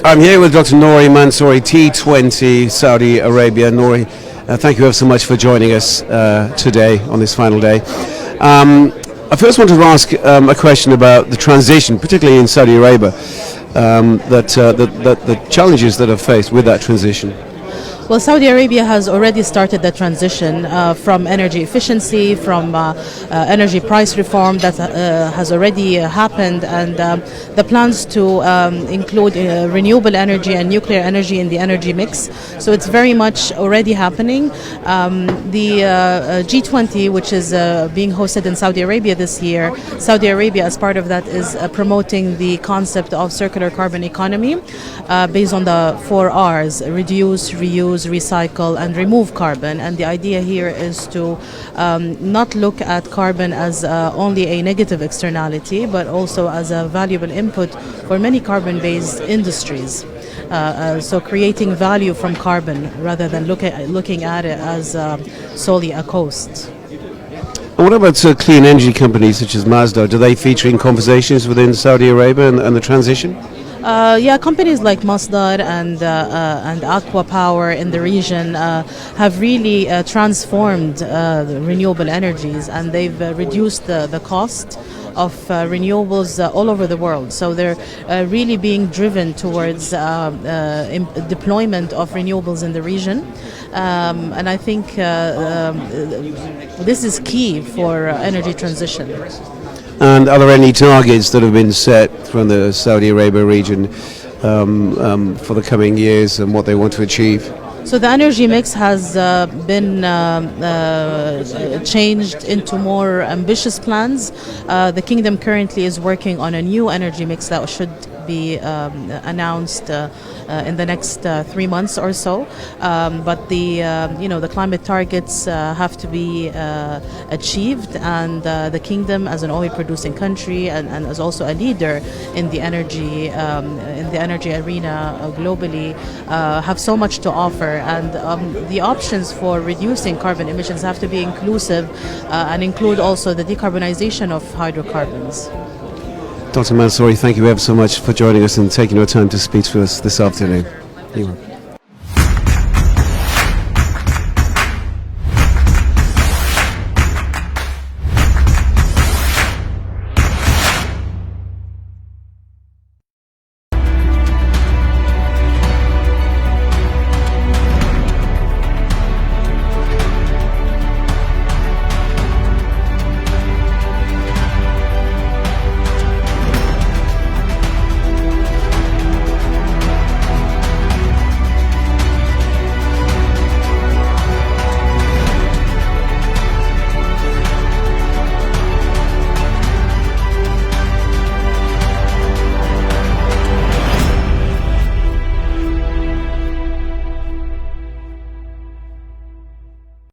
I'm here with Dr. Noura Mansouri, T20 Saudi Arabia. Nouri, thank you ever so much for joining us today on this final day. I first wanted to ask a question about the transition, particularly in Saudi Arabia, the challenges that are faced with that transition. Well, Saudi Arabia has already started the transition from energy efficiency, from energy price reform that has already happened, and the plans to include renewable energy and nuclear energy in the energy mix. So it's very much already happening. The G20, which is being hosted in Saudi Arabia this year, Saudi Arabia, as part of that, is promoting the concept of circular carbon economy based on the 4 Rs: reduce, reuse, recycle, and remove carbon. And the idea here is to not look at carbon as only a negative externality, but also as a valuable input for many carbon-based industries. So creating value from carbon rather than looking at it as solely a cost. And what about clean energy companies such as Mazda? Do they feature in conversations within Saudi Arabia and the transition? Yeah, companies like Masdar and Aqua Power in the region have really transformed the renewable energies, and they've reduced the cost of renewables all over the world. So they're really being driven towards deployment of renewables in the region. And I think this is key for energy transition. And are there any targets that have been set from the Saudi Arabia region for the coming years and what they want to achieve? So the energy mix has been changed into more ambitious plans. The kingdom currently is working on a new energy mix that should be announced in the next 3 months or so. But the climate targets have to be achieved, and the kingdom, as an oil producing country and as also a leader in the energy arena globally, have so much to offer. And the options for reducing carbon emissions have to be inclusive and include also the decarbonization of hydrocarbons. Dr. Mansouri, thank you ever so much for joining us and taking your time to speak to us this afternoon.